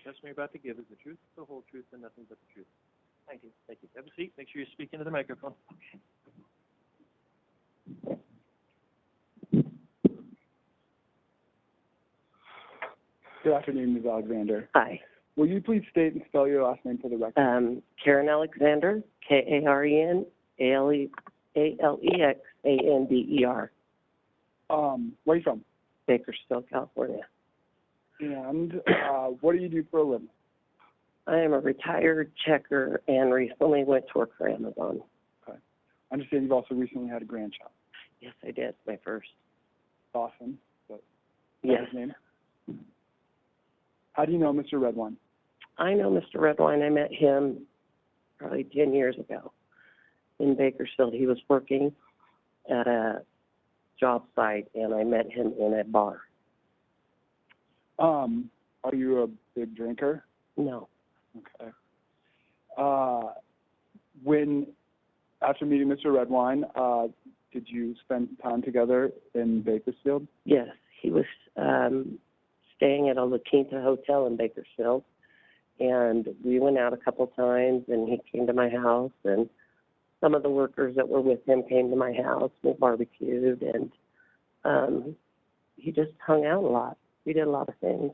testimony you're about to give is the truth, the whole truth, and nothing but the truth. Thank you. Thank you. Have a seat. Make sure you speak into the microphone. Okay. Good afternoon, Ms. Alexander. Hi. Will you please state and spell your last name for the record? Karen Alexander, Karenalexander. Where are you from? Bakersfield, California. And what do you do for a living? I am a retired checker and recently went to work for Amazon. Okay. I understand you've also recently had a grandchild. Yes, I did. My first. Awesome. But yes. His name? How do you know Mr. Redwine? I know Mr. Redwine. I met him probably 10 years ago in Bakersfield. He was working at a job site, and I met him in a bar. Are you a big drinker? No. Okay. After meeting Mr. Redwine, did you spend time together in Bakersfield? Yes. He was staying at a La Quinta hotel in Bakersfield, and we went out a couple times, and he came to my house, and some of the workers that were with him came to my house. We barbecued, and he just hung out a lot. We did a lot of things.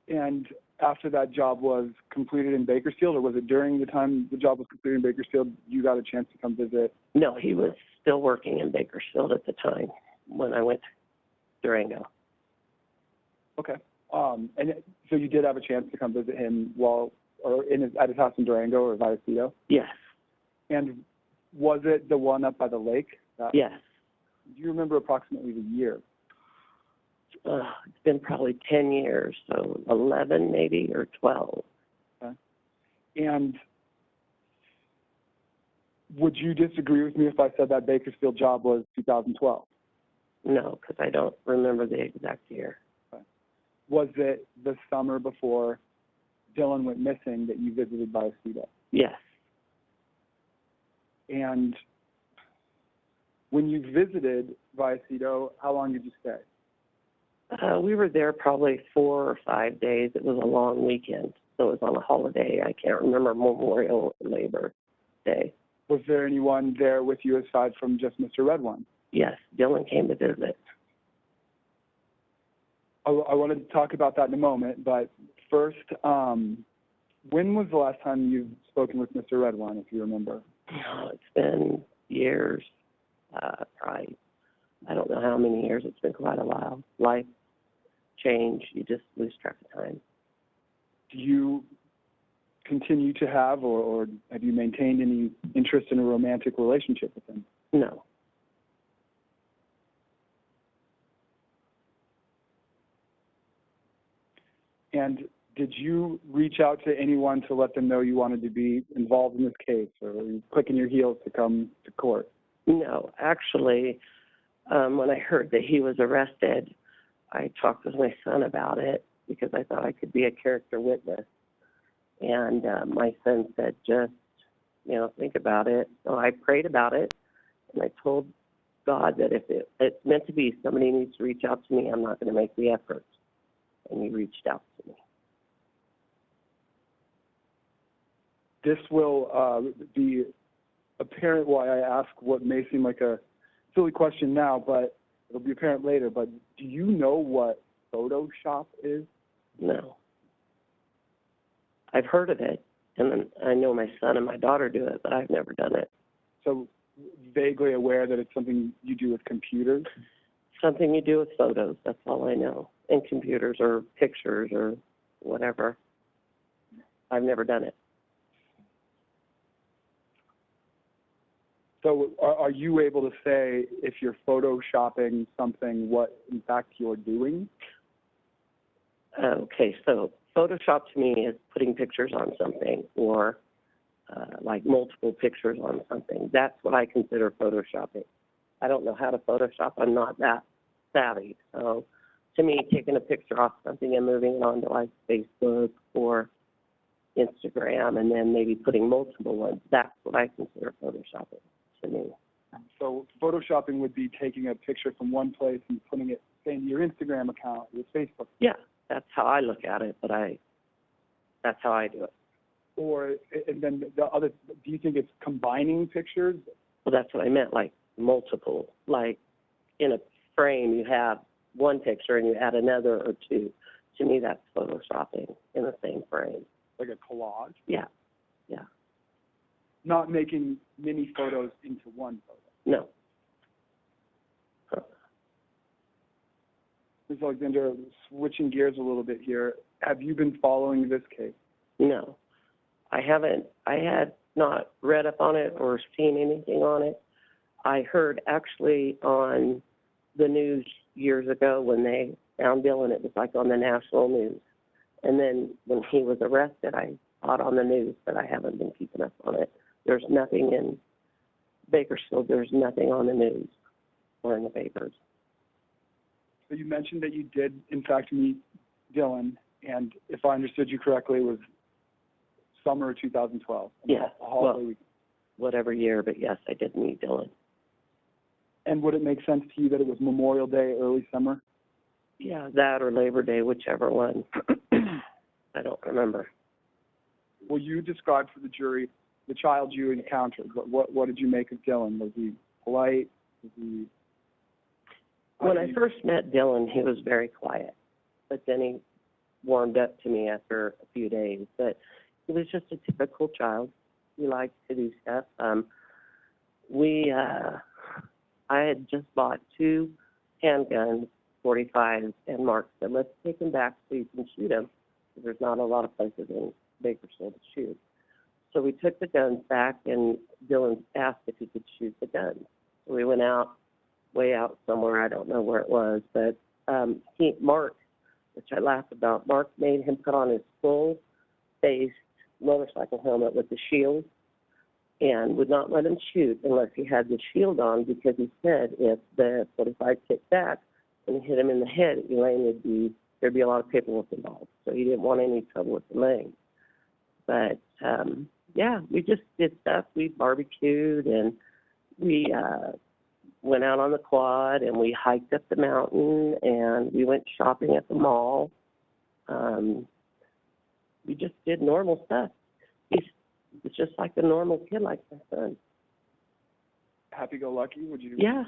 And after that job was completed in Bakersfield, or was it during the time the job was completed in Bakersfield, you got a chance to come visit? No, he was still working in Bakersfield at the time when I went to Durango. Okay. And so you did have a chance to come visit him at his house in Durango or Vallecito? Yes. And was it the one up by the lake? Yes. Do you remember approximately the year? It's been probably 10 years, so 11 maybe, or 12. Okay. And would you disagree with me if I said that Bakersfield job was 2012? No, because I don't remember the exact year. Okay. Was it the summer before Dylan went missing that you visited Vallecito? Yes. And when you visited Vallecito, how long did you stay? We were there probably 4 or 5 days. It was a long weekend, so it was on a holiday. I can't remember Memorial or Labor Day. Was there anyone there with you aside from just Mr. Redwine? Yes, Dylan came to visit. I wanted to talk about that in a moment, but first, when was the last time you've spoken with Mr. Redwine, if you remember? Oh, it's been years, probably. I don't know how many years. It's been quite a while. Life change. You just lose track of time. Do you continue to have or have you maintained any interest in a romantic relationship with him? No. And did you reach out to anyone to let them know you wanted to be involved in this case, or were you clicking your heels to come to court? No. Actually, when I heard that he was arrested, I talked with my son about it because I thought I could be a character witness. And my son said, just, think about it. So I prayed about it, and I told God that if it's meant to be, somebody needs to reach out to me, I'm not going to make the effort. And he reached out to me. This will be apparent why I ask what may seem like a silly question now, but it'll be apparent later. But do you know what Photoshop is? No. I've heard of it, and I know my son and my daughter do it, but I've never done it. So vaguely aware that it's something you do with computers? Something you do with photos, that's all I know, and computers or pictures or whatever. I've never done it. So are you able to say if you're photoshopping something, what in fact you're doing? Okay, so Photoshop to me is putting pictures on something or like multiple pictures on something. That's what I consider photoshopping. I don't know how to Photoshop. I'm not that savvy. So to me, taking a picture off something and moving it onto like Facebook or Instagram and then maybe putting multiple ones, that's what I consider photoshopping to me. So photoshopping would be taking a picture from one place and putting it, say, in your Instagram account, your Facebook. Yeah, that's how I look at it, but I That's how I do it. Or, and then the other, do you think it's combining pictures? Well, that's what I meant, like multiple. Like in a frame, you have one picture and you add another or two. To me, that's photoshopping in the same frame. Like a collage? Yeah, yeah. Not making mini photos into one photo. No. Ms. Alexander, switching gears a little bit here, have you been following this case? No. I haven't. I had not read up on it or seen anything on it. I heard actually on the news years ago when they found Dylan, it was like on the national news. And then when he was arrested, I saw it on the news, but I haven't been keeping up on it. There's nothing in Bakersfield. There's nothing on the news or in the papers. So you mentioned that you did, in fact, meet Dylan, and if I understood you correctly, it was summer of 2012. Yeah, Holiday weekend. Whatever year, but yes, I did meet Dylan. And would it make sense to you that it was Memorial Day, early summer? Yeah, that or Labor Day, whichever one. I don't remember. Well, you described for the jury the child you encountered. What did you make of Dylan? Was he polite? Was he... When I first met Dylan, he was very quiet, but then he warmed up to me after a few days. But he was just a typical child. He liked to do stuff. I had just bought 2 handguns, 45s, and Mark said, let's take them back so you can shoot them, because there's not a lot of places in Bakersfield to shoot. So we took the guns back, and Dylan asked if he could shoot the guns. So we went out, way out somewhere, I don't know where it was, but Mark, which I laughed about, Mark made him put on his full-face motorcycle helmet with the shield and would not let him shoot unless he had the shield on, because he said if the 45 kicked back and hit him in the head, Elaine there'd be a lot of paperwork involved. So he didn't want any trouble with Elaine. But, yeah, we just did stuff. We barbecued, and we went out on the quad, and we hiked up the mountain, and we went shopping at the mall. We just did normal stuff. He's just like a normal kid, like my son. Happy-go-lucky, would you? Yeah.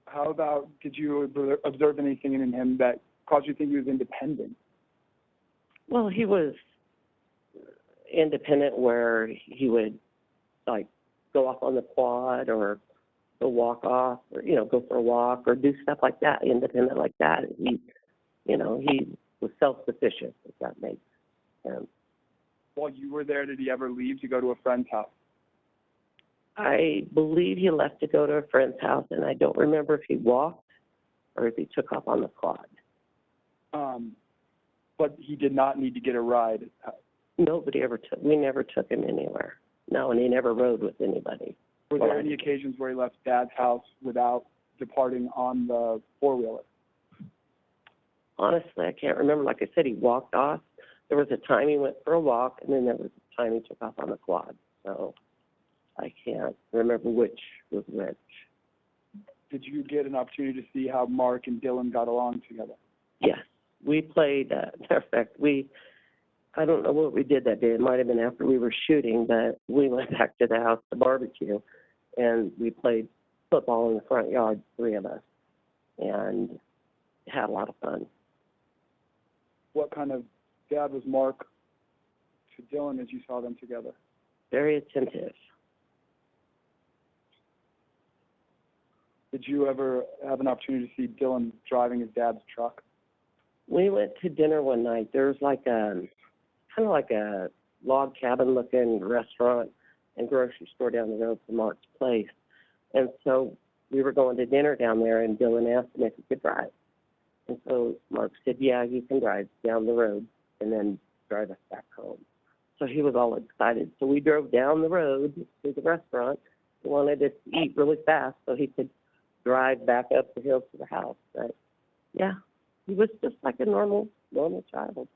How about, did you observe anything in him that caused you to think he was independent? Well, he was independent where he would, like, go off on the quad or go walk off or, go for a walk or do stuff like that, independent like that. He was self-sufficient, if that makes sense. While you were there, did he ever leave to go to a friend's house? I believe he left to go to a friend's house, and I don't remember if he walked or if he took off on the quad. But he did not need to get a ride. We never took him anywhere. No, and he never rode with anybody. Were there any occasions where he left Dad's house without departing on the four-wheeler? Honestly, I can't remember. Like I said, he walked off. There was a time he went for a walk, and then there was a time he took off on the quad. So I can't remember which was which. Did you get an opportunity to see how Mark and Dylan got along together? Yes. We played, matter of fact, I don't know what we did that day. It might have been after we were shooting, but we went back to the house to barbecue, and we played football in the front yard, 3 of us, and had a lot of fun. What kind of dad was Mark to Dylan as you saw them together? Very attentive. Did you ever have an opportunity to see Dylan driving his dad's truck? We went to dinner one night. There was like kind of like a log cabin looking restaurant and grocery store down the road from Mark's place. And so we were going to dinner down there, and Dylan asked him if he could drive. And so Mark said, yeah, you can drive down the road and then drive us back home. So he was all excited. So we drove down the road to the restaurant. He wanted us to eat really fast so he could drive back up the hill to the house. But, yeah, he was just like a normal child.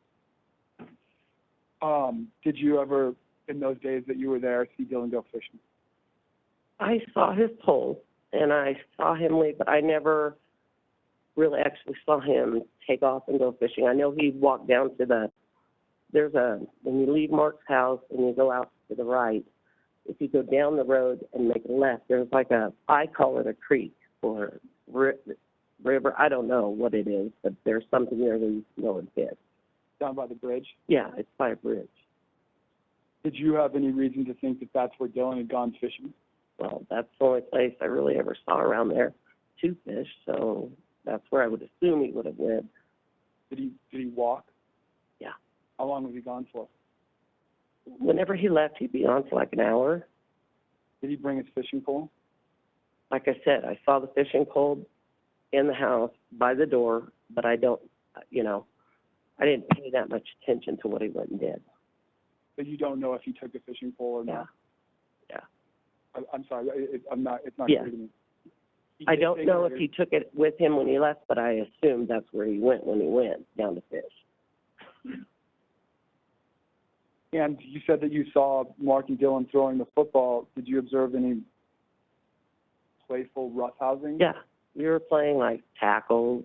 Did you ever, in those days that you were there, see Dylan go fishing? I saw his pole, and I saw him leave, but I never really actually saw him take off and go fishing. I know he walked down to the when you leave Mark's house and you go out to the right, if you go down the road and make a left, there's like I call it a creek or river. I don't know what it is, but there's something there that you can go and fish. Down by the bridge? Yeah, it's by a bridge. Did you have any reason to think that that's where Dylan had gone fishing? Well, that's the only place I really ever saw around there to fish, so that's where I would assume he would have went. Did he walk? Yeah. How long was he gone for? Whenever he left, he'd be on for like an hour. Did he bring his fishing pole? Like I said, I saw the fishing pole in the house by the door, but I didn't pay that much attention to what he went and did. But you don't know if he took a fishing pole or not? Yeah. I'm sorry, it's not Yeah. clear to me. I don't know if he took it with him when he left, but I assumed that's where he went when he went down to fish. And you said that you saw Mark and Dylan throwing the football. Did you observe any playful roughhousing? Yeah, we were playing like tackle,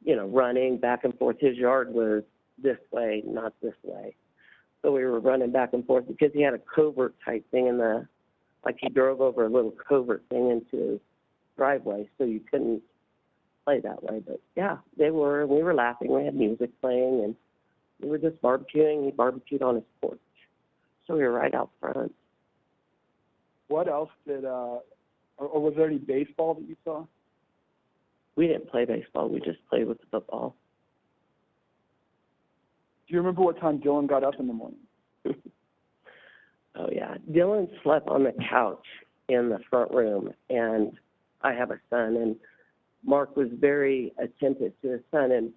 running back and forth. His yard was this way, not this way. So we were running back and forth because he had a covert type thing he drove over a little covert thing into his driveway, so you couldn't play that way. But yeah, we were laughing. We had music playing, and we were just barbecuing. He barbecued on his porch, so we were right out front. What else or was there any baseball that you saw? We didn't play baseball. We just played with the football. Do you remember what time Dylan got up in the morning? Oh, yeah. Dylan slept on the couch in the front room, and I have a son, and Mark was very attentive to his son, and,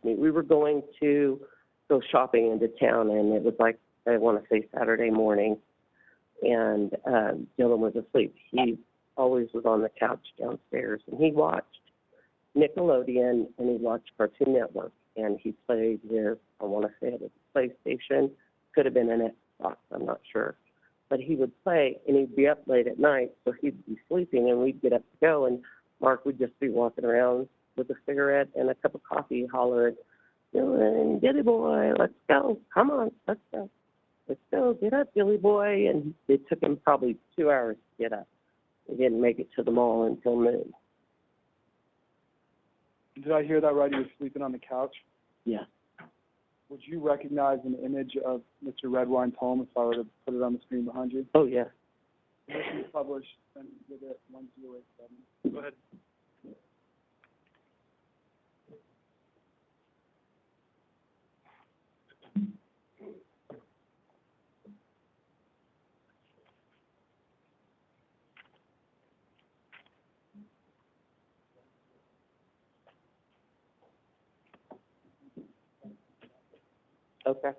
we were going to go shopping into town, and it was like, I want to say Saturday morning, and Dylan was asleep. He always was on the couch downstairs, and he watched Nickelodeon, and he watched Cartoon Network, and he played with, I want to say it was a PlayStation, could have been an Xbox, I'm not sure. But he would play, and he'd be up late at night, so he'd be sleeping, and we'd get up to go, and Mark would just be walking around with a cigarette and a cup of coffee, hollering, Dylan, Billy boy, let's go, come on, let's go, get up, Billy boy. And it took him probably 2 hours to get up. He didn't make it to the mall until noon. Did I hear that right? He was sleeping on the couch? Yeah. Would you recognize an image of Mr. Redwine's home if I were to put it on the screen behind you? Oh, yeah. This is published in Exhibit 1087. Go ahead. Okay.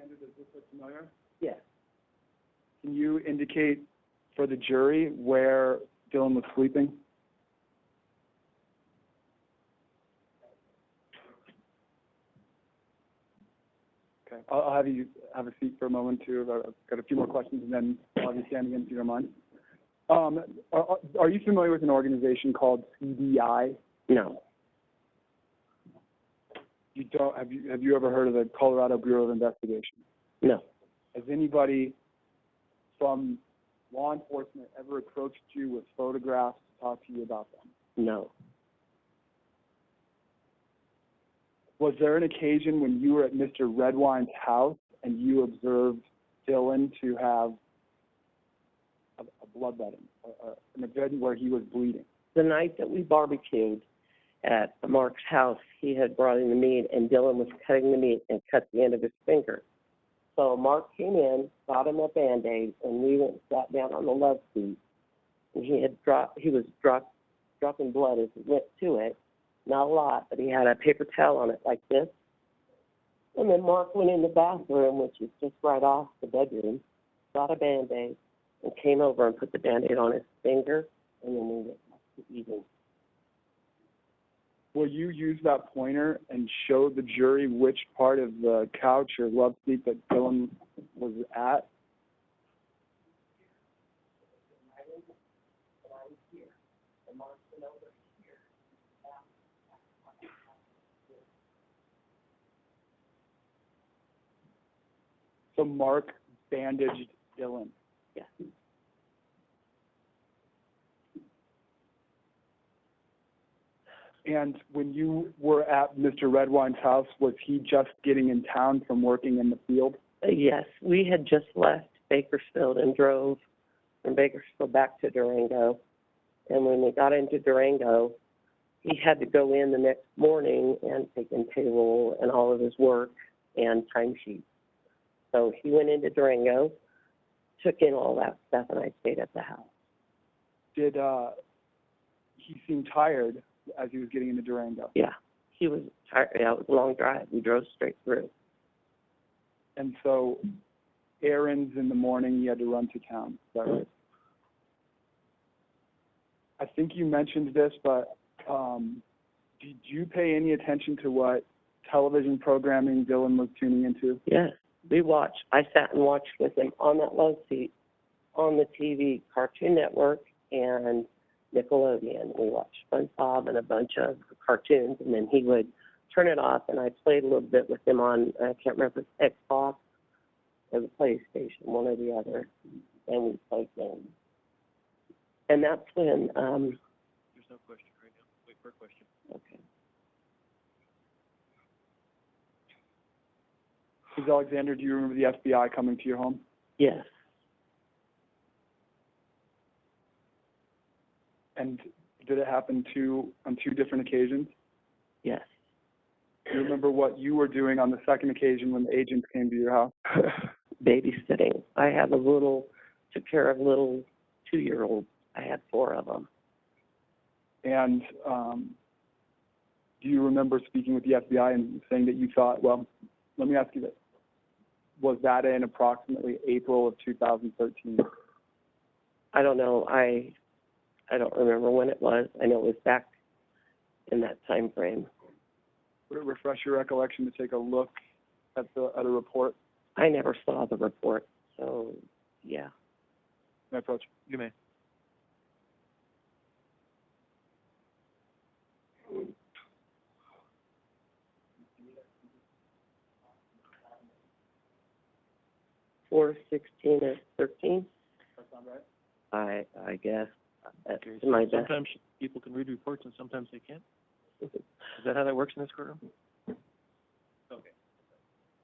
Does this look familiar? Yeah. Can you indicate for the jury where Dylan was sleeping? Okay. I'll have you have a seat for a moment, too. I've got a few more questions, and then I'll have you stand again, if you don't mind. Are you familiar with an organization called CDI? No. You don't? Have you ever heard of the Colorado Bureau of Investigation? No. Has anybody from law enforcement ever approached you with photographs to talk to you about them? No. Was there an occasion when you were at Mr. Redwine's house and you observed Dylan to have a bloodletting, an event where he was bleeding? The night that we barbecued at Mark's house, he had brought in the meat, and Dylan was cutting the meat and cut the end of his finger. So Mark came in, got him a Band-Aid, and we went and sat down on the love seat. And he was dropping blood as he went to it. Not a lot, but he had a paper towel on it like this. And then Mark went in the bathroom, which is just right off the bedroom, got a Band-Aid, and came over and put the Band-Aid on his finger, and then we went back to eating. Will you use that pointer and show the jury which part of the couch or love seat that Dylan was at? So Mark bandaged Dylan. Yeah. And when you were at Mr. Redwine's house, was he just getting in town from working in the field? Yes, we had just left Bakersfield and drove from Bakersfield back to Durango. And when we got into Durango, he had to go in the next morning and take in payroll and all of his work and timesheets. So he went into Durango, took in all that stuff, and I stayed at the house. Did he seem tired as he was getting into Durango? Yeah, he was tired. Yeah, it was a long drive. We drove straight through. And so errands in the morning, he had to run to town. Is that right? I think you mentioned this, but did you pay any attention to what television programming Dylan was tuning into? Yes, we watched. I sat and watched with him on that love seat on the TV, Cartoon Network and Nickelodeon. We watched SpongeBob and a bunch of cartoons, and then he would turn it off, and I played a little bit with him on, I can't remember, Xbox or the PlayStation, one or the other, and we played games. And that's when, There's no question right now. Wait for a question. okay. Ms. Alexander, do you remember the FBI coming to your home? Yes, And did it happen on two different occasions? yes. Do you remember what you were doing on the second occasion when the agents came to your house? Babysitting. I had took care of little 2-year-olds. I had 4 of them. And do you remember speaking with the FBI and saying that you thought, well, let me ask you this. Was that in approximately April of 2013? I don't know. I don't remember when it was. I know it was back in that time frame. Would it refresh your recollection to take a look at a report? I never saw the report, so yeah. May I approach? You may. Or 16 or 13, That sound right? I guess. That's Okay, my so best. sometimes people can read reports and sometimes they can't. Is that how that works in this courtroom? Okay.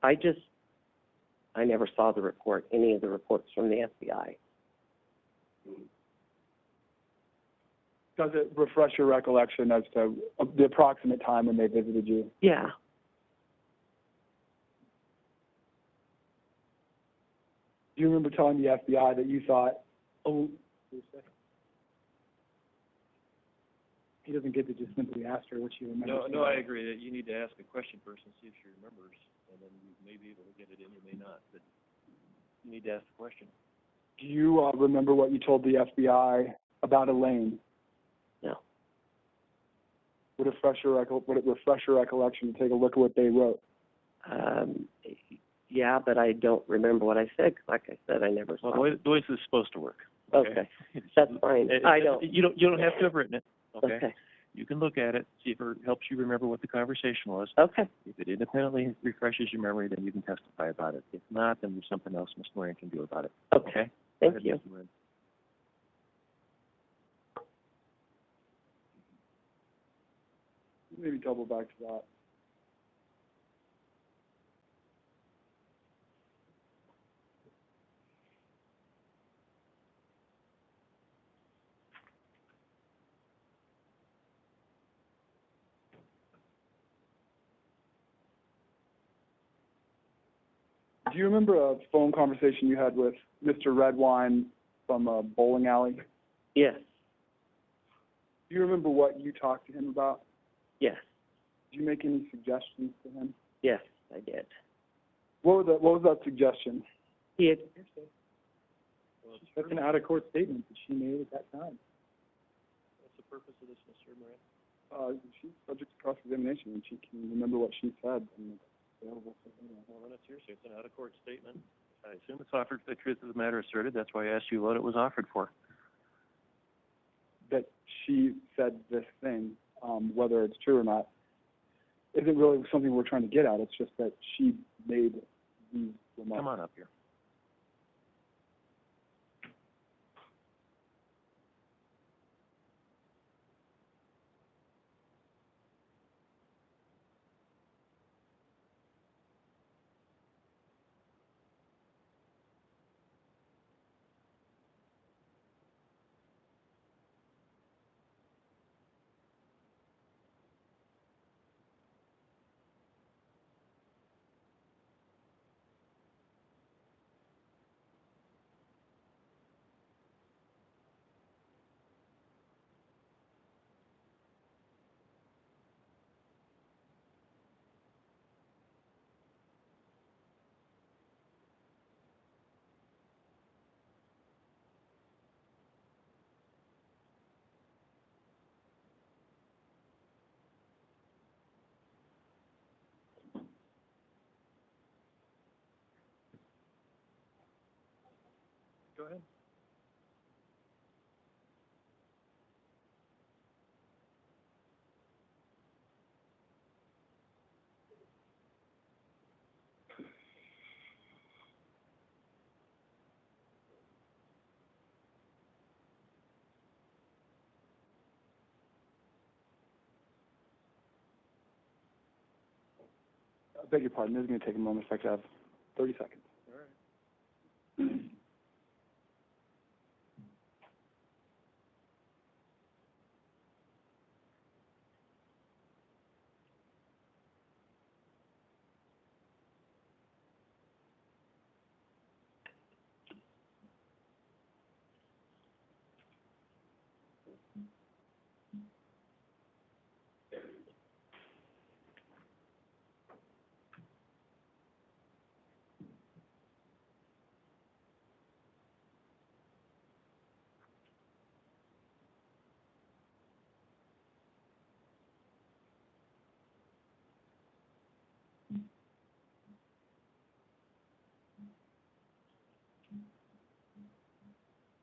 I never saw the report, any of the reports from the FBI. Does it refresh your recollection as to the approximate time when they visited you? Yeah. Do you remember telling the FBI that you thought, oh, he doesn't get to just simply ask her what she remembers? No, I agree that you need to ask a question first and see if she remembers, and then you may be able to get it in, you may not, but you need to ask the question. Do you remember what you told the FBI about Elaine? No. Would it refresh your recollection to take a look at what they wrote? Yeah, but I don't remember what I said. 'Cause like I said, I never saw Well, it. the way this is supposed to work. Okay, that's fine. I don't. You don't have to have written it, okay? Okay. You can look at it, see if it helps you remember what the conversation was. Okay. If it independently refreshes your memory, then you can testify about it. If not, then there's something else Ms. Moran can do about it. Okay. Go Thank ahead, you. Ms. Moran. Maybe double back to that. Do you remember a phone conversation you had with Mr. Redwine from a bowling alley? Yes, Do you remember what you talked to him about? yes, Did you make any suggestions to him? yes, I did. What was that suggestion? He had, Well, it's That's an true. out-of-court statement that she made at that time. What's the purpose of this, Mr. Moran? She's subject to cross-examination, and she can remember what she said, and it's available for her. Well, then it's hearsay. It's an out-of-court statement. I assume it's offered for the truth of the matter asserted. That's why I asked you what it was offered for. That she said this thing, whether it's true or not, isn't really something we're trying to get at. It's just that she made these remarks. Come on up here. Go ahead. I beg your pardon. This is going to take a moment. If I could have 30 seconds. All right.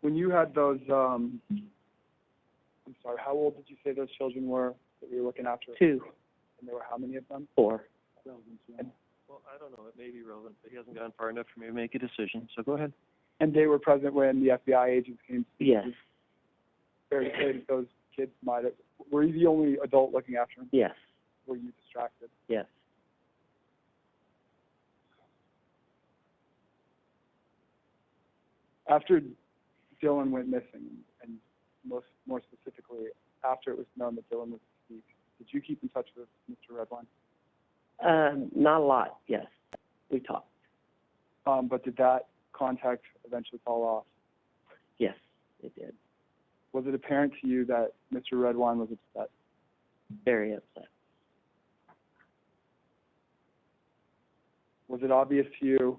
When you had those, I'm sorry, how old did you say those children were that you were looking after? 2, And there were how many of them? 4. And, Well, I don't know. It may be relevant, but he hasn't gone far enough for me to make a decision. So go ahead. and they were present when the FBI agents came? Yes, Fair to say that those kids might have, were you the only adult looking after them? yes, Were you distracted? yes. After Dylan went missing, and more specifically, after it was known that Dylan was deceased, did you keep in touch with Mr. Redwine? Not a lot, yes. We talked, But did that contact eventually fall off? yes, it did. Was it apparent to you that Mr. Redwine was upset? Very upset. Was it obvious to you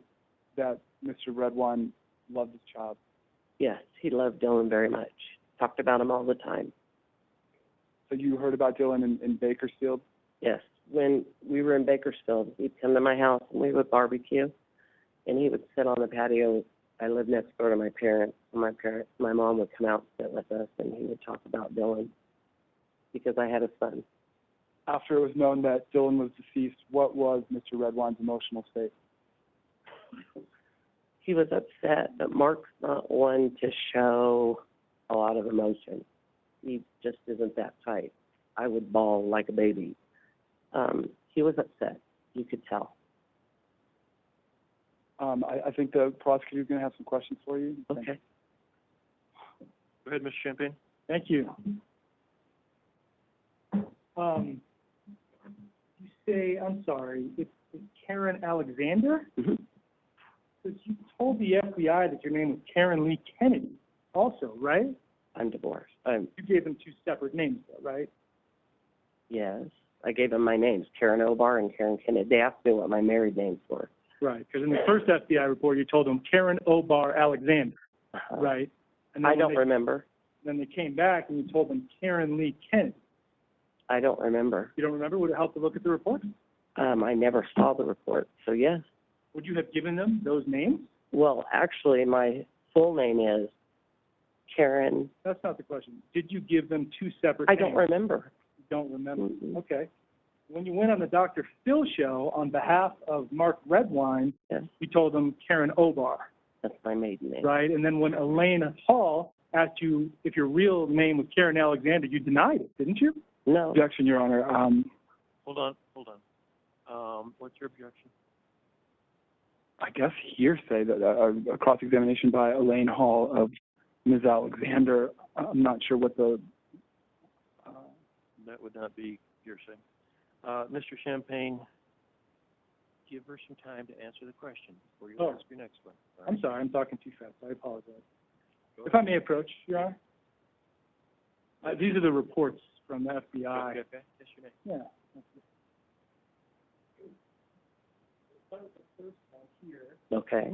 that Mr. Redwine loved his child? Yes, he loved Dylan very much. Talked about him all the time. So you heard about Dylan in Bakersfield? Yes, when we were in Bakersfield, he'd come to my house and we would barbecue, and he would sit on the patio. I lived next door to my parents, and my mom would come out and sit with us, and he would talk about Dylan because I had a son. After it was known that Dylan was deceased, what was Mr. Redwine's emotional state? He was upset, but Mark's not one to show a lot of emotion. He just isn't that type. I would bawl like a baby. He was upset. You could tell. I think the prosecutor's going to have some questions for you. Okay. Go ahead, Mr. Champagne. Thank you. You say, I'm sorry, it's Karen Alexander? Mm-hmm. Because you told the FBI that your name was Karen Lee Kennedy also, right? I'm divorced. You gave them two separate names, though, right? Yes. I gave them my names, Karen Obar and Karen Kennedy. They asked me what my married names were. Right, because in the first FBI report, you told them Karen Obar Alexander, right? And then I when don't they- remember. Then they came back and you told them Karen Lee Kennedy. I don't remember. You don't remember? Would it help to look at the report? I never saw the report, so yes. Would you have given them those names? Well, actually, my full name is Karen. That's not the question. Did you give them two separate I names? don't remember. You don't remember? Mm-mm. Okay. When you went on the Dr. Phil show on behalf of Mark Redwine, Yes, you told them Karen Obar, that's my maiden name. right? And then when Elaine Hall asked you if your real name was Karen Alexander, you denied it, didn't you? No. Objection, Your Honor. Hold on. What's your objection? I guess hearsay, that a cross-examination by Elaine Hall of Ms. Alexander. I'm not sure what the, That would not be hearsay. Mr. Champagne, give her some time to answer the question before you ask your next one. All I'm right? sorry, I'm talking too fast. I apologize. Go If I may approach, Your Honor? These are the reports from the FBI. Okay, okay. Yes, your name. Yeah. Start with the first one here. Okay.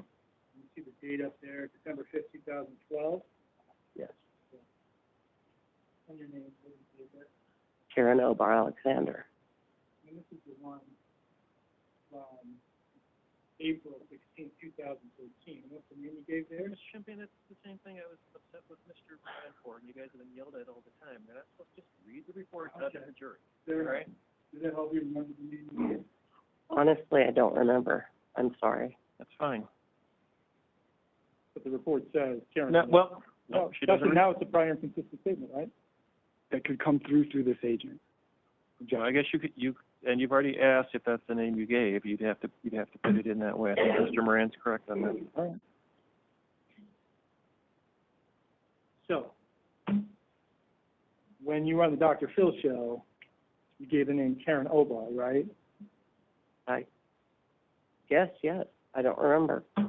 You see the date up there, December 5th, 2012. Yes. And your name, what is it? Karen Obar Alexander. And this is the one from April 16th, 2013. What's the name you gave there? Mr. Champagne, that's the same thing I was upset with Mr. Ryan for, and you guys have been yelled at all the time. You're not supposed to just read the report out to the jury. All right? Does that help you remember the name you gave? Honestly, I don't remember. I'm sorry. That's fine. But the report says Karen. No, well, no, she doesn't. Now it's a prior and consistent statement, right? That could come through this agent. Well, I guess and you've already asked if that's the name you gave. You'd have to put it in that way. I think Mr. Moran's correct on that. All right. So, when you were on the Dr. Phil show, you gave the name Karen Obar, right? Yes. I don't remember. Okay.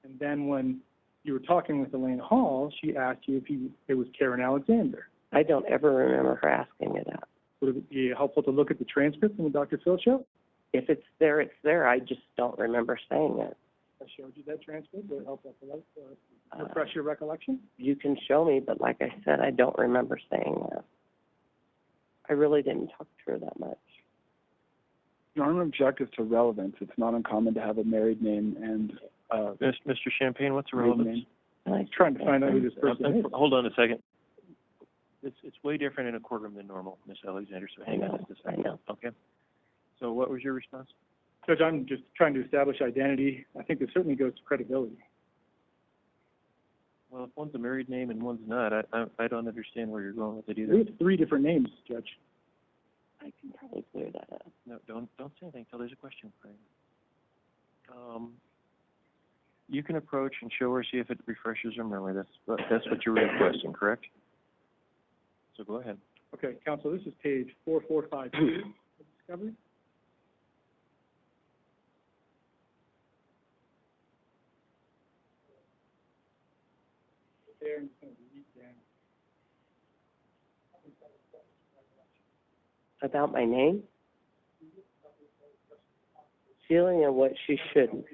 And then when you were talking with Elaine Hall, she asked you if it was Karen Alexander. I don't ever remember her asking me that. Would it be helpful to look at the transcript from the Dr. Phil show? If it's there, it's there. I just don't remember saying it. I showed you that transcript. Would it help refresh your recollection? You can show me, but like I said, I don't remember saying that. I really didn't talk to her that much. Your Honor, objective to relevance. It's not uncommon to have a married name and Mr. Champagne, what's the maiden relevance? name. I'm trying to find out who this person is. Hold on a second. It's way different in a courtroom than normal, Miss Alexander, so hang on just a second. I know. Okay. So what was your response? Judge, I'm just trying to establish identity. I think this certainly goes to credibility. Well, if one's a married name and one's not, I don't understand where you're going with it We either. have three different names, Judge. I can probably clear that up. No, don't say anything until there's a question for you. You can approach and show her, see if it refreshes her memory. That's what you're requesting, correct? So go ahead. Okay, counsel, this is page 4452 of discovery. There, I'm just going to read down. About my name? Feeling of what she shouldn't.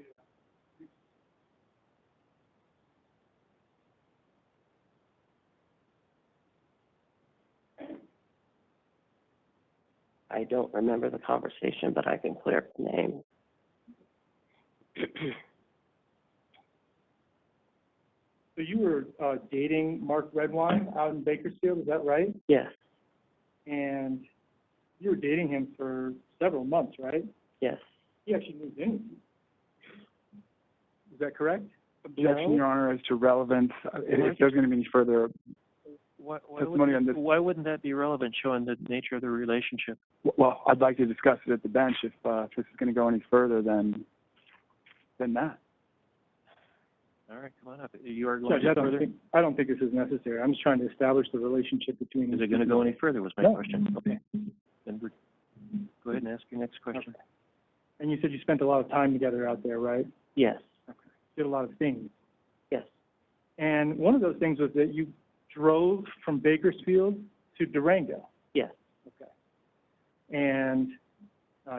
I don't remember the conversation, but I can clear up the name. So you were dating Mark Redwine out in Bakersfield, is that right? Yes, And you were dating him for several months, right? yes. He actually moved in with you. Is that correct? Objection, No. Your Honor, as to relevance, if there's going to be any further testimony on this. Why wouldn't that be relevant, showing the nature of the relationship? Well, I'd like to discuss it at the bench if this is going to go any further than that. All right, come on up. You are going Judge, further? I don't think this is necessary. I'm just trying to establish the relationship between. Is it going to go any further was my No. question. Okay. Then go ahead and ask your next question. And you said you spent a lot of time together out there, right? Yes. Okay. did a lot of things. Yes, And one of those things was that you drove from Bakersfield to Durango. yes, Okay. And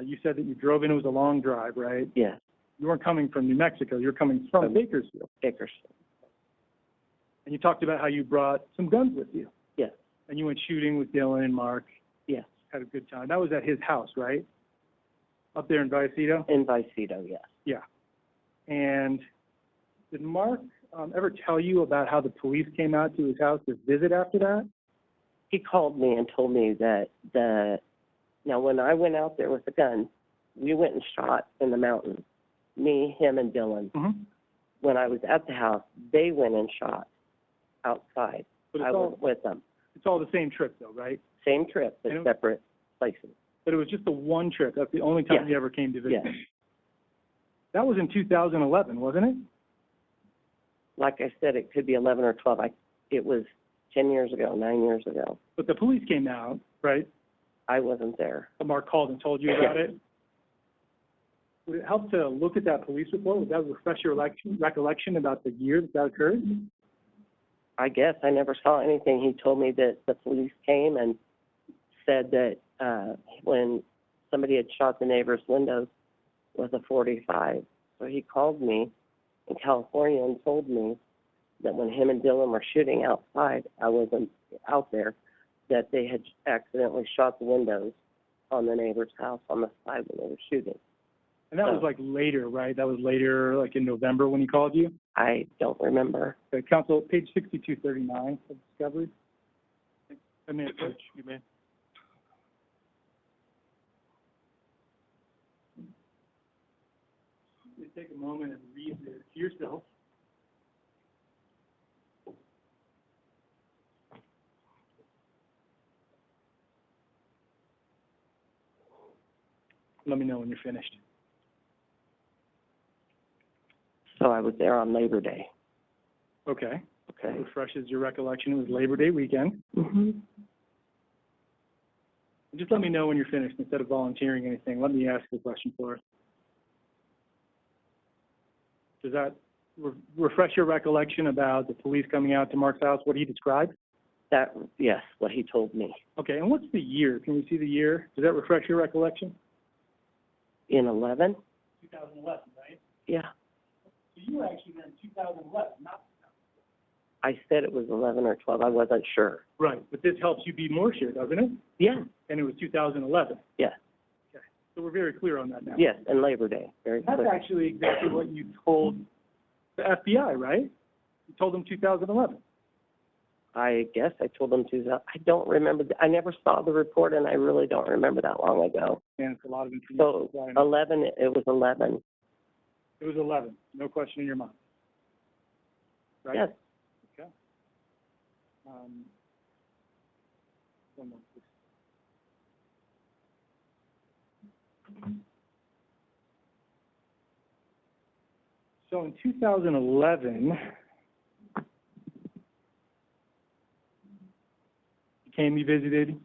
you said that you drove in, it was a long drive, right? yes, You weren't coming from New Mexico, you were coming from From- Bakersfield. Bakersfield, And you talked about how you brought some guns with you. yes, And you went shooting with Dylan and Mark, yes. had a good time. That was at his house, right? Up there in Vallecito? In Vicito, yes. Yeah. And did Mark ever tell you about how the police came out to his house to visit after that? He called me and told me that now when I went out there with the gun, we went and shot in the mountains, me, him, and Dylan. Mm-hmm. When I was at the house, they went and shot outside. But I was with them. it's all the same trip though, right? Same trip, but And it- separate places. But it was just the one trip. That's the only time Yes. you ever came to visit. Yes. That was in 2011, wasn't it? Like I said, it could be 11 or 12. It was 10 years ago, 9 years ago. But the police came out, right? I wasn't there. Mark called and told you about it. Would it help to look at that police report? Would that refresh your recollection about the year that occurred? I guess I never saw anything. He told me that the police came and said that when somebody had shot the neighbor's windows with a .45. So he called me in California and told me that when him and Dylan were shooting outside, I wasn't out there, that they had accidentally shot the windows on the neighbor's house on the side when they were shooting. And that was like later, right? That was later, like in November when he called you? I don't remember. Okay, counsel, page 6239 of discovery. I mean, Coach, you may. Just take a moment and read this to yourself. Let me know when you're finished. So I was there on Labor Day. Okay. Okay. Refreshes your recollection. It was Labor Day weekend. Mm-hmm. Just let me know when you're finished instead of volunteering anything. Let me ask the question for us. Does that refresh your recollection about the police coming out to Mark's house, what he described? That, yes, what he told me. Okay, and what's the year? Can we see the year? Does that refresh your recollection? In 11? 2011, right? Yeah. So you were actually there in 2011, not... I said it was 11 or 12. I wasn't sure. Right, but this helps you be more sure, doesn't it? Yeah. And it was 2011. Yes. Okay, so we're very clear on that now. Yes, and Labor Day. Very That's clear. actually exactly what you told the FBI, right? You told them 2011. I guess I told them to. I don't remember. I never saw the report, and I really don't remember that long ago. And it's a lot of information. So Brian. 11, it was 11. It was 11, no question in your mind. Right? Yes. Okay. One more, please. So in 2011, you came, you visited,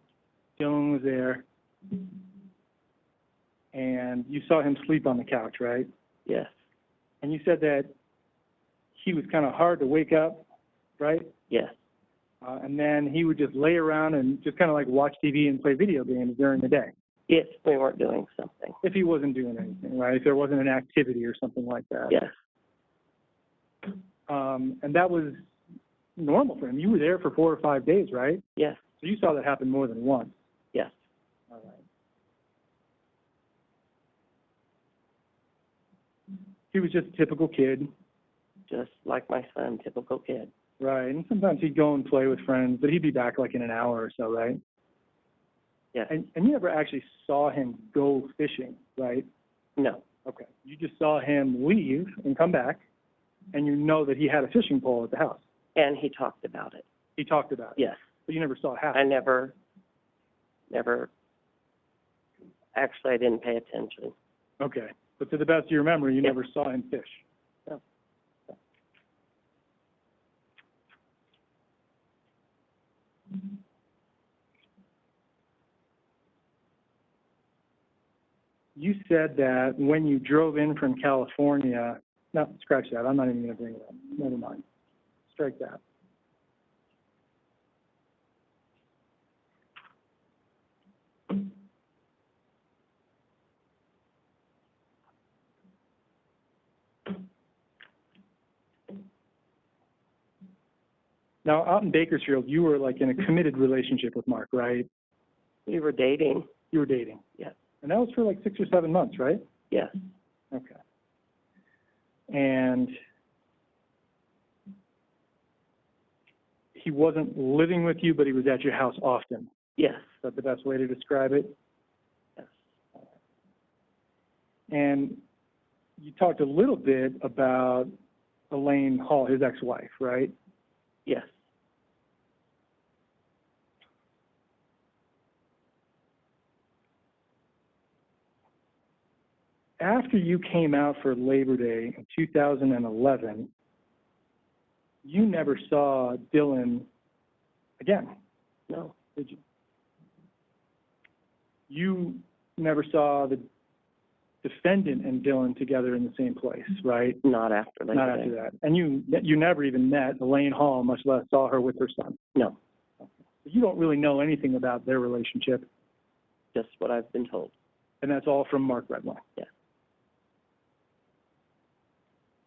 Dylan was there, and you saw him sleep on the couch, right? Yes. And you said that he was kind of hard to wake up, right? Yes. And then he would just lay around and just kind of like watch TV and play video games during the day. If we weren't doing something. If he wasn't doing anything, right? If there wasn't an activity or something like that. Yes. And that was normal for him. You were there for 4 or 5 days, right? Yes. So you saw that happen more than once. Yes. All right. He was just a typical kid, Just like my son, typical kid. right? And sometimes he'd go and play with friends, but he'd be back like in an hour or so, right? Yes. And you never actually saw him go fishing, right? No. Okay. You just saw him leave and come back, and you know that he had a fishing pole at the house. And he talked about it. He talked about it. Yes. But you never saw it I happen. never, actually, I didn't pay attention. Okay. But to the best of your memory, you Yeah. never saw him fish. No. You said that when you drove in from California, No, scratch that. I'm not even gonna bring it up. Never mind. Strike that. Now, out in Bakersfield, you were like in a committed relationship with Mark, right? We were dating. You were dating. Yes. And that was for like 6 or 7 months, right? Yes. Okay. And he wasn't living with you, but he was at your house often. Yes. Is that the best way to describe it? Yes. And you talked a little bit about Elaine Hall, his ex-wife, right? Yes. After you came out for Labor Day in 2011, you never saw Dylan again, No. did you? You never saw the defendant and Dylan together in the same place, right? Not after Labor Not Day. after that. And you never even met Elaine Hall, much less saw her with her son. No. You don't really know anything about their relationship, Just what I've been told. and that's all from Mark Redwine. Yeah.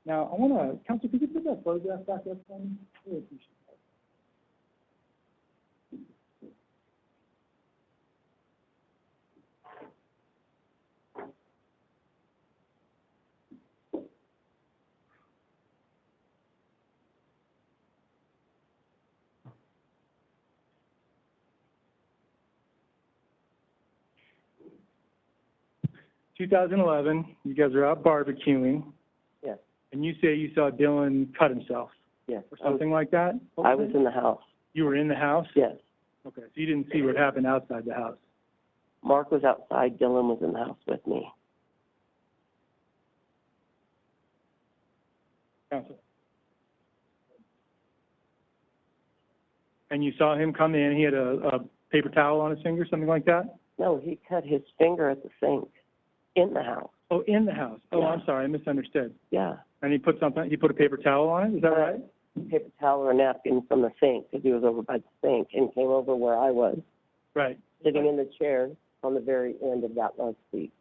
Now, I want to, Counsel, could you put that photograph back up for me? I really appreciate that. 2011, you guys are out barbecuing, Yes. and you say you saw Dylan cut himself, Yes. or something like that? I was in the house. You were in the house? Yes. Okay, so you didn't see what happened outside the house? Mark was outside. Dylan was in the house with me. Counsel? And you saw him come in, he had a paper towel on his finger, something like that? No, he cut his finger at the sink in the house. Oh, in the house? Oh, Yeah. I'm sorry, I misunderstood. Yeah. And he put a paper towel on it, is that right? Paper towel or napkin from the sink, because he was over by the sink, and came over where I was, Right. sitting in the chair on the very end of that love seat.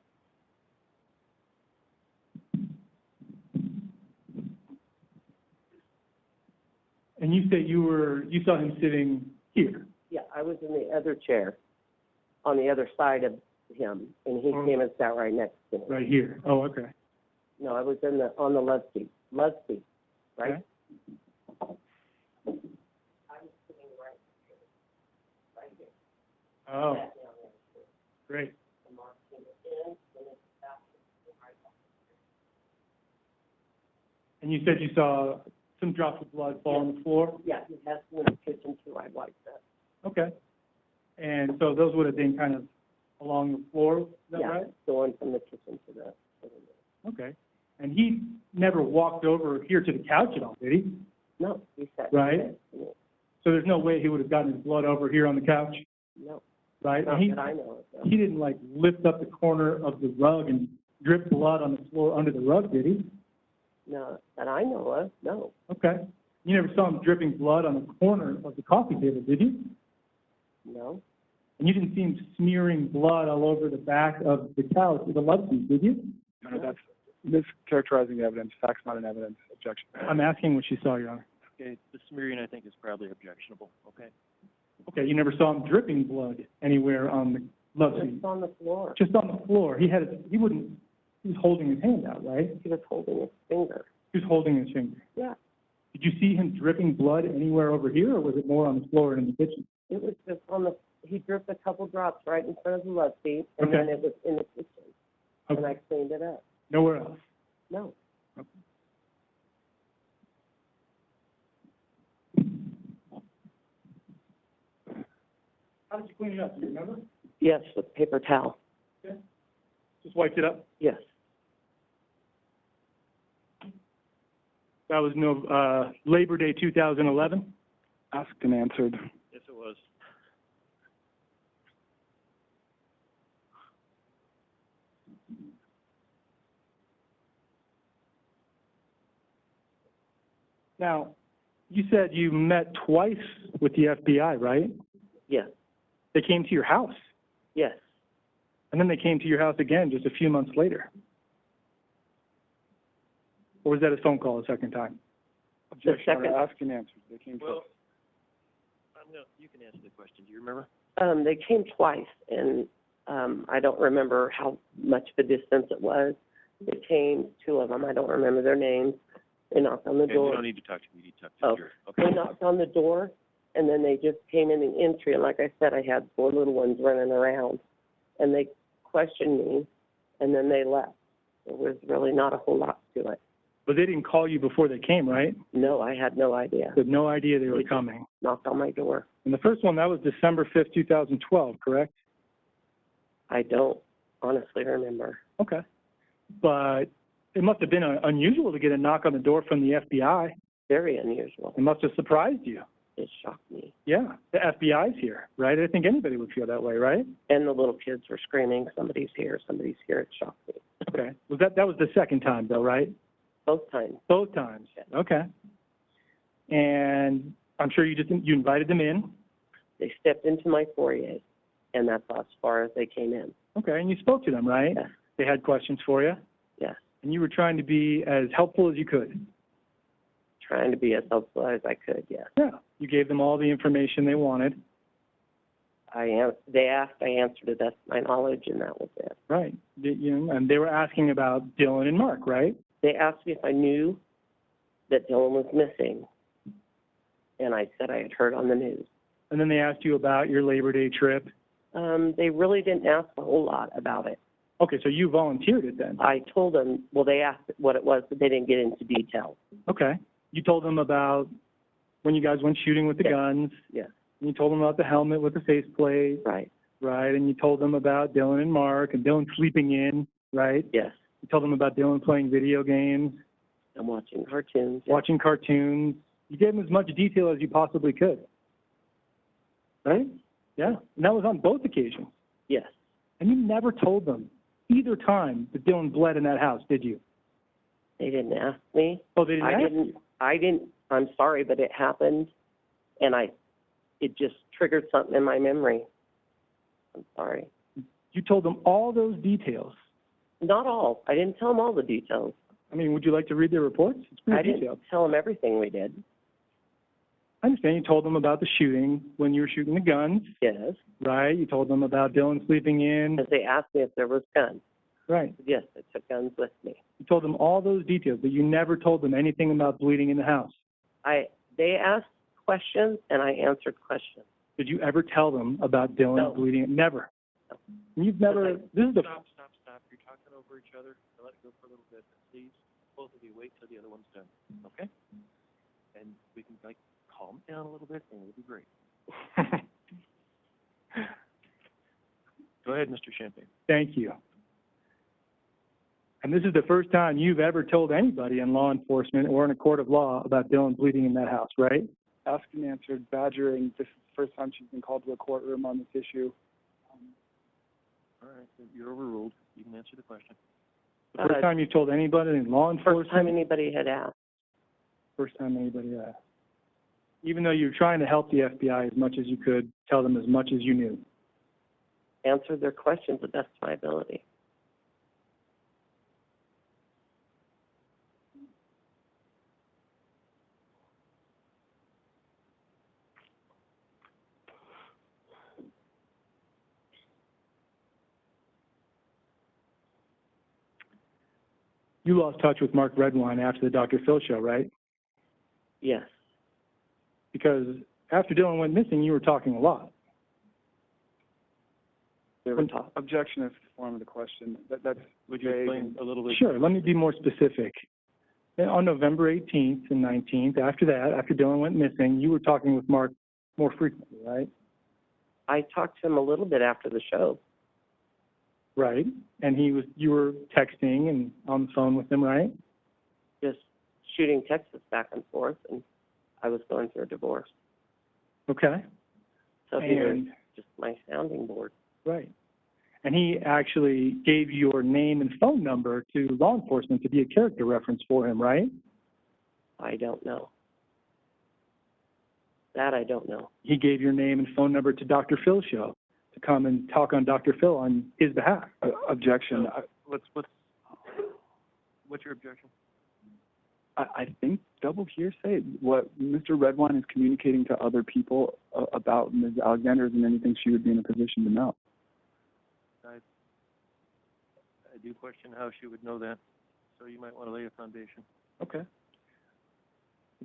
And you say you saw him sitting here? Yeah, I was in the other chair, on the other side of him, and he came and sat right next to me. Right here. Oh, okay. No, I was on the love seat, right? Okay. I was sitting right here. Oh, Sat down there. great. And Mark came in, and it's right back. And you said you saw some drops of blood fall on the floor? Yeah, he has some in the kitchen too, I wiped that. Okay. And so those would have been kind of along the floor, is that Yeah, right? going from the kitchen to the living room. Okay. And he never walked over here to the couch at all, did he? No, he sat. Right. next to me. So there's no way he would have gotten his blood over here on the couch, No, right? not And that I know of. No. he didn't like lift up the corner of the rug and drip blood on the floor under the rug, did he? No, that I know of, no. Okay. You never saw him dripping blood on the corner of the coffee table, did you? No, And you didn't see him smearing blood all over the back of the couch with a love seat, did you? No, that's mischaracterizing the evidence. Facts not an evidence. Objection. I'm asking what you saw, Your Honor. Okay, the smearing, I think, is probably objectionable, okay? Okay, you never saw him dripping blood anywhere on the love seat? just on the floor. Just on the floor. He was holding his hand out, right? He was holding his finger. He was holding his finger. Yeah, Did you see him dripping blood anywhere over here, or was it more on the floor and in the kitchen? it was just he dripped a couple drops right in front of the love seat, and Okay. then it was in the kitchen, and I Okay. cleaned it up. Nowhere else? No, How did you clean it up? Do you remember? yes, with paper towel, Just wiped it up? yes. That was Labor Day 2011? Asked and answered. Yes, it was. Now, you said you met twice with the FBI, right? Yes, They came to your house, yes. and then they came to your house again just a few months later. Or was that a phone call the second time? Objection, second- ask and answer. They came to Well, you can answer the question. Do you remember? They came twice, and I don't remember how much of a distance it was. They came, two of them, I don't remember their names. They knocked on the Okay, you door. don't need to talk to me. You talk to Oh, your, They okay. knocked on the door, and then they just came in the entry, and like I said, I had 4 little ones running around. And they questioned me, and then they left. There was really not a whole lot to it. But they didn't call you before they came, right? No, I had no idea. You had no idea they were They just coming. knocked on my door. And the first one, that was December 5th, 2012, correct? I don't honestly remember. Okay. But it must have been unusual to get a knock on the door from the FBI. Very unusual. It must have surprised you. It shocked me. Yeah, the FBI's here, right? I think anybody would feel that way, right? And the little kids were screaming, somebody's here, somebody's here. It shocked me. Okay. That was the second time, though, right? Both times. Both times. Yes. Okay. And I'm sure you invited them in. They stepped into my foyer, and that's as far as they came in. Okay, and you spoke to them, right? Yes. They had questions for you, Yes. and you were trying to be as helpful as you could. Trying to be as helpful as I could, yes. Yeah. You gave them all the information they wanted. They asked, I answered to the best of my knowledge, and that was it. Right. And they were asking about Dylan and Mark, right? They asked me if I knew that Dylan was missing, and I said I had heard on the news. And then they asked you about your Labor Day trip. They really didn't ask a whole lot about it. Okay, so you volunteered it then. I told them, well, they asked what it was, but they didn't get into details. Okay. You told them about when you guys went shooting with the Yes. guns. Yes. And you told them about the helmet with the faceplate, Right. right? And you told them about Dylan and Mark and Dylan sleeping in, right? Yes. You told them about Dylan playing video games, I'm watching cartoons. Yes. watching cartoons. You gave them as much detail as you possibly could, right? Yeah. And that was on both occasions. Yes. And you never told them either time that Dylan bled in that house, did you? They didn't ask me. Oh, they didn't ask? I'm sorry, but it happened, and it just triggered something in my memory. I'm sorry. You told them all those details. Not all. I didn't tell them all the details. I mean, would you like to read their reports? It's I pretty didn't detailed. tell them everything we did. I understand you told them about the shooting when you were shooting the guns, Yes. right? You told them about Dylan sleeping in, Because they asked me if there was guns. right? Yes, I took guns with me. You told them all those details, but you never told them anything about bleeding in the house. They asked questions, and I answered questions. Did you ever tell them about Dylan No. bleeding? Never. No. And you've never, this is the, Stop. You're talking over each other. Let it go for a little bit. Please, both of you, wait till the other one's done, okay? And we can, calm down a little bit, and it'll be great. Go ahead, Mr. Champagne. Thank you. And this is the first time you've ever told anybody in law enforcement or in a court of law about Dylan bleeding in that house, right? ask and answered, badgering. This is the first time she's been called to a courtroom on this issue. All right, so you're overruled. You can answer the question. The first time you've told anybody in law First time enforcement? anybody had asked. First time anybody asked. Even though you're trying to help the FBI as much as you could, tell them as much as you knew. Answered their questions to the best of my ability. You lost touch with Mark Redwine after the Dr. Phil show, right? Yes. Because after Dylan went missing, you were talking a lot. We were talking. Objection is the form of the question. That's Would you vague explain and- a little bit? Sure, let me be more specific. On November 18th and 19th, after that, after Dylan went missing, you were talking with Mark more frequently, right? I talked to him a little bit after the show. Right. And you were texting and on the phone with him, right? Just shooting texts back and forth, and I was going through a divorce. Okay. So he was And, just my sounding board. right. And he actually gave your name and phone number to law enforcement to be a character reference for him, right? I don't know. That I don't know. He gave your name and phone number to Dr. Phil's show to come and talk on Dr. Phil on his behalf. Objection. What's your objection? I think double hearsay, what Mr. Redwine is communicating to other people about Ms. Alexander isn't anything she would be in a position to know. I do question how she would know that, so you might want to lay a foundation. Okay.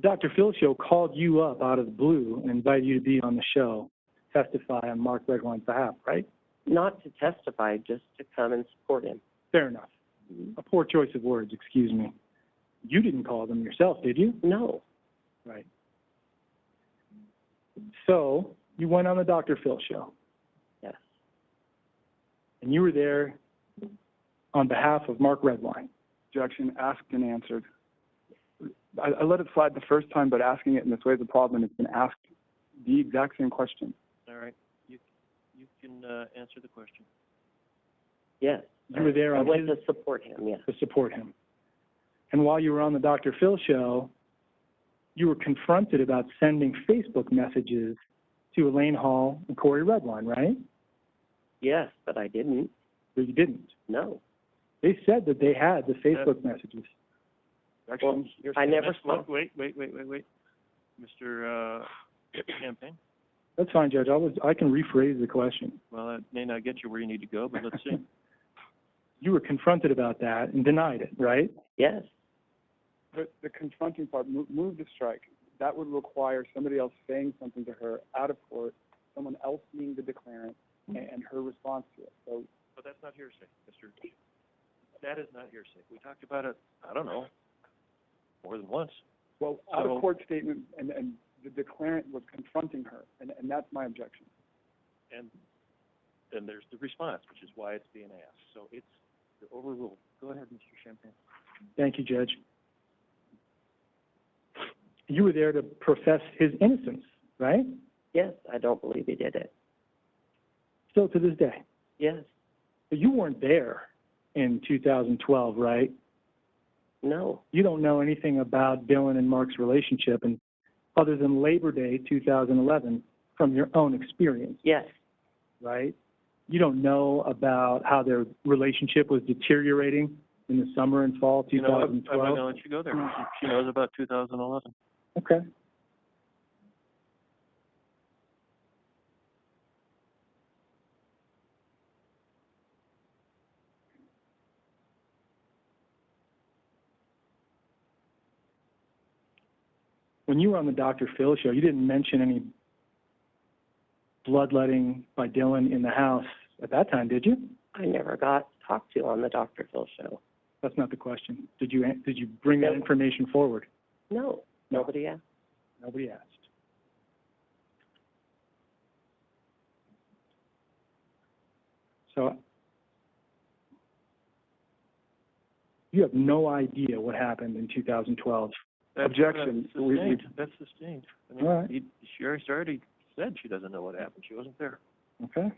Dr. Phil show called you up out of the blue and invited you to be on the show, testify on Mark Redwine's behalf, right? Not to testify, just to come and support him. Fair enough. A poor choice of words, excuse me. You didn't call them yourself, did you? No. Right. So, you went on the Dr. Phil show, Yes. and you were there on behalf of Mark Redwine. Objection, asked and answered. I let it slide the first time, but asking it in this way is a problem. It's been asked the exact same question. All right, you can answer the question. Yes. You were there I on went his, to support him, yes. to support him. And while you were on the Dr. Phil show, you were confronted about sending Facebook messages to Elaine Hall and Corey Redwine, right? Yes, but I didn't. Or you didn't. No. They said that they had the Facebook messages. Well, I never saw. Wait. Mr. Campaign? That's fine, Judge. I can rephrase the question. Well, that may not get you where you need to go, but let's see. You were confronted about that and denied it, right? Yes. The confronting part, move to strike, that would require somebody else saying something to her out of court, someone else being the declarant, and her response to it. So, But that's not hearsay, Mr. That is not hearsay. We talked about it, I don't know, more than once. well, out of court statement, and the declarant was confronting her, and that's my objection. And then there's the response, which is why it's being asked. So it's overruled. Go ahead, Mr. Champagne. Thank you, Judge. You were there to profess his innocence, right? Yes, I don't believe he did it. Still to this day. Yes. But you weren't there in 2012, right? No. You don't know anything about Dylan and Mark's relationship, and other than Labor Day 2011 from your own experience, Yes. right? You don't know about how their relationship was deteriorating in the summer and fall You know what? I'm 2012? not going to let you go there. She knows about 2011. Okay. When you were on the Dr. Phil show, you didn't mention any bloodletting by Dylan in the house at that time, did you? I never got talked to on the Dr. Phil show. That's not the question. Did you bring that information forward? No. No. Nobody asked. Nobody asked. So you have no idea what happened in 2012. Objection. That's sustained. I All right. mean, she already said she doesn't know what happened. She wasn't there. Okay.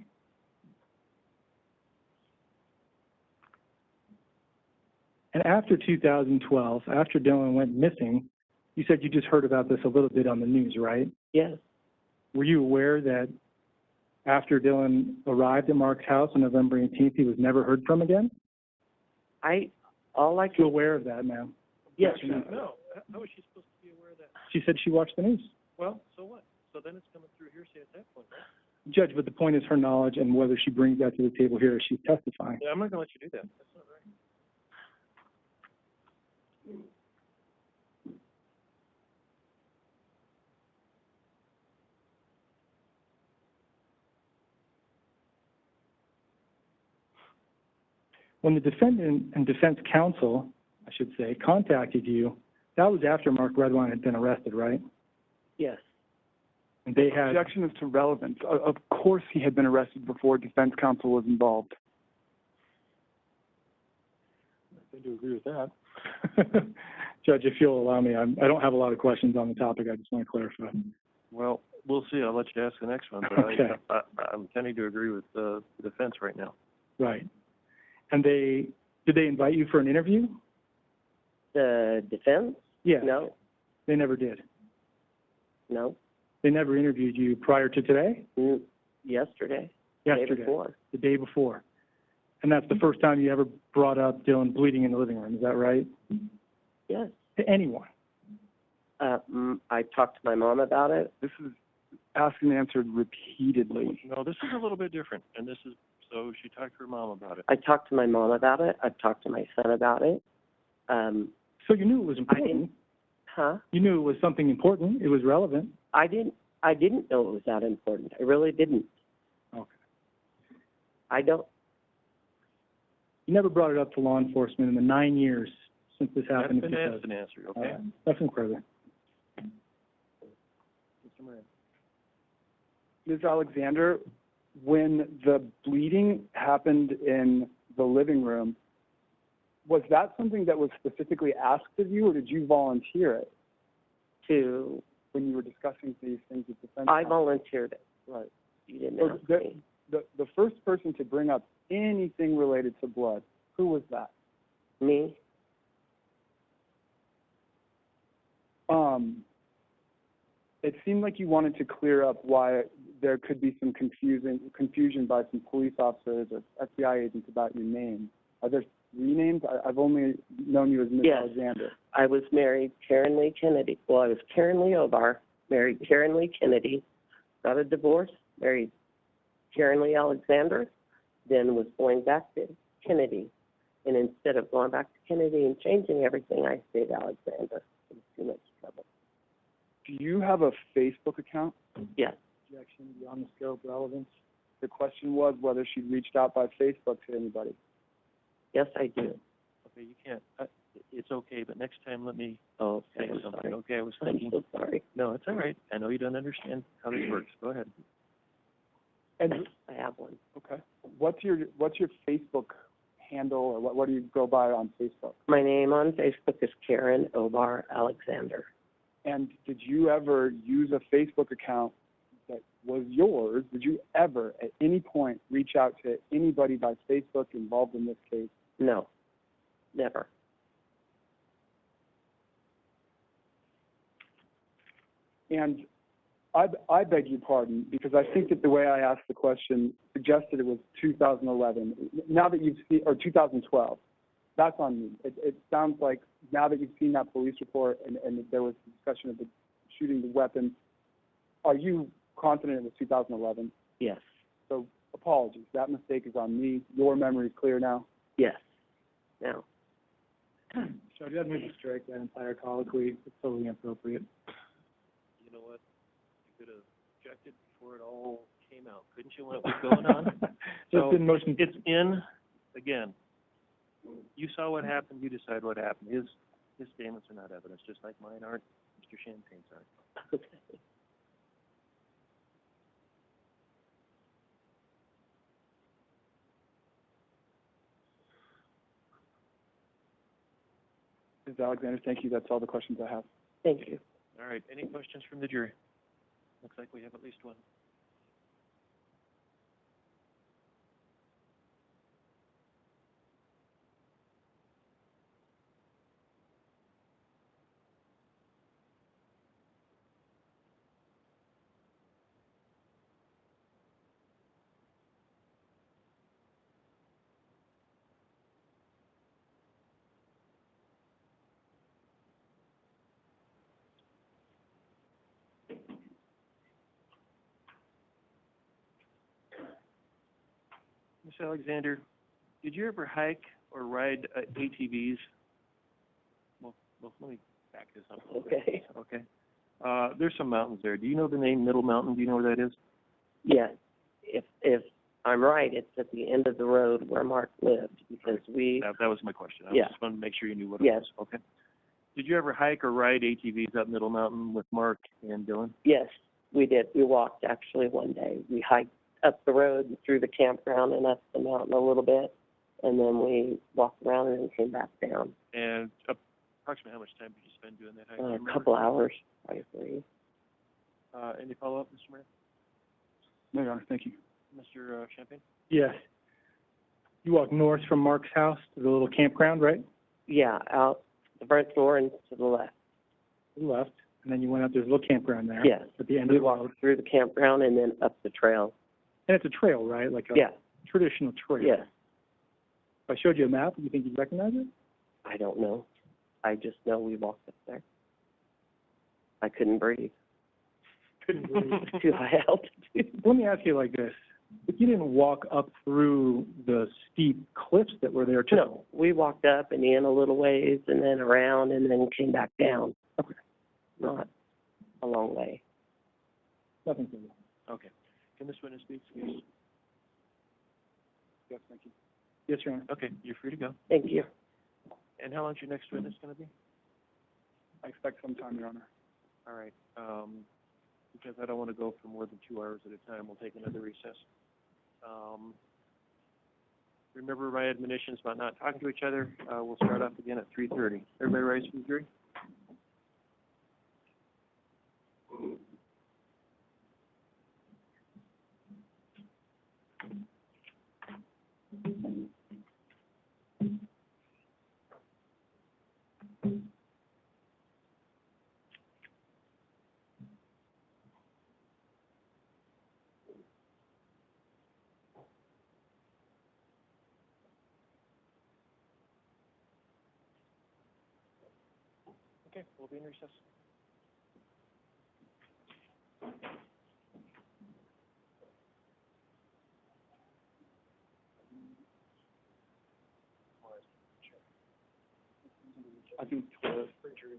And after 2012, after Dylan went missing, you said you just heard about this a little bit on the news, right? Yes. Were you aware that after Dylan arrived at Mark's house on November 18th, he was never heard from again? All I You can, aware of that, ma'am? yes. No. How is she supposed to be aware of that? She said she watched the news. Well, so what? So then it's coming through hearsay at that point, right? Judge, but the point is her knowledge and whether she brings that to the table here as she's testifying. Yeah, I'm not going to let you do that. That's not right. When the defendant and defense counsel, I should say, contacted you, that was after Mark Redwine had been arrested, right? Yes. And they had, Objection is to relevance. Of course he had been arrested before defense counsel was involved. I do agree with that. Judge, if you'll allow me, I don't have a lot of questions on the topic. I just want to clarify. Well, we'll see. I'll let you ask the next one. But Okay. I'm tending to agree with the defense right now. Right. And did they invite you for an interview? The defense? Yeah. No. They never did. No. They never interviewed you prior to today? Yesterday. Yesterday. Day before. The day before. And that's the first time you ever brought up Dylan bleeding in the living room, is that right? Yes. To anyone? I talked to my mom about it. This is asked and answered repeatedly. No, this is a little bit different, and this is, so she talked to her mom about it. I talked to my mom about it. I've talked to my son about it. So you knew it was important? You knew it was something important, it was relevant? I didn't know it was that important. I really didn't. Okay. I don't. You never brought it up to law enforcement in the 9 years since this happened? That's been asked and answered, okay? Nothing further. Mr. Moran. Ms. Alexander, when the bleeding happened in the living room, was that something that was specifically asked of you, or did you volunteer it To, when you were discussing these things with defense I counsel? volunteered it. Right. You didn't So ask me. the first person to bring up anything related to blood, who was that? Me? It seemed like you wanted to clear up why there could be some confusion by some police officers or FBI agents about your name. Are there three names? I've only known you as Ms. Yes. Alexander. I was married Karen Lee Kennedy. Well, I was Karen Lee Obar, married Karen Lee Kennedy, got a divorce, married Karen Lee Alexander, then was going back to Kennedy. And instead of going back to Kennedy and changing everything, I stayed Alexander. It was too much trouble. Do you have a Facebook account? Yes. Objection beyond the scope of relevance. The question was whether she'd reached out by Facebook to anybody. Yes, I do. Okay, you can't, it's okay, but next time let me Oh, say okay, I'm something, sorry. okay? I was I'm thinking, so sorry. no, it's all right. I know you don't understand how this works. Go ahead. And I have one. okay, what's your Facebook handle, or what do you go by on Facebook? My name on Facebook is Karen Obar Alexander. And did you ever use a Facebook account that was yours? Did you ever, at any point, reach out to anybody by Facebook involved in this case? No, never. And I beg your pardon, because I think that the way I asked the question suggested it was 2011. Now that you've seen, or 2012, that's on me. It sounds like now that you've seen that police report and there was discussion of the shooting the weapon, are you confident it was 2011? Yes. So apologies. That mistake is on me. Your memory is clear now. Yes. Now. So I'd move to strike that entire colloquy. It's totally inappropriate. You know what? You could have objected before it all came out, couldn't you, when it was going on? So it's been motion. It's in, again, you saw what happened, you decide what happened. His statements are not evidence, just like mine aren't, Mr. Champagne's aren't. Okay. Ms. Alexander, thank you. That's all the questions I have. Thank you. All right, any questions from the jury? Looks like we have at least one. Ms. Alexander, did you ever hike or ride ATVs? Well, let me back this up a little bit. Okay. Okay. There's some mountains there. Do you know the name Middle Mountain? Do you know where that is? Yes. If I'm right, it's at the end of the road where Mark lived, because we, That was my question. I Yeah. just wanted to make sure you knew what it Yes. was. Okay. Did you ever hike or ride ATVs up Middle Mountain with Mark and Dylan? yes, we did. We walked actually one day. We hiked up the road and through the campground and up the mountain a little bit, and then we walked around and then came back down. And approximately how much time did you spend doing that hike? Do you A remember? couple hours, probably 3. Any follow-up, Mr. Moran? No, Your Honor, thank you. Mr. Champagne? Yes. You walk north from Mark's house to the little campground, right? Yeah, out the front door and to the left. To the left. And then you went up, there's a little campground there. Yes. At the end We of the road. walked through the campground and then up the trail. And it's a trail, right? Like a Yeah, traditional trail. yes. If I showed you a map, do you think you'd recognize it? I don't know. I just know we walked up there. I couldn't breathe. Couldn't believe it. It's too high altitude. Let me ask you like this. If you didn't walk up through the steep cliffs that were there, too. No, we walked up and in a little ways and then around and then came back down. Okay. Not a long way. Nothing for you. Okay. Can this witness be excused? Yes, thank you. Yes, Your Honor. Okay, you're free to go. Thank you. And how long's your next witness gonna be? I expect some time, Your Honor. All right, because I don't want to go for more than 2 hours at a time, we'll take another recess. Remember my admonitions about not talking to each other. We'll start off again at 3:30. Everybody rise for the jury? Okay, we'll be in recess. I think 12 for jury.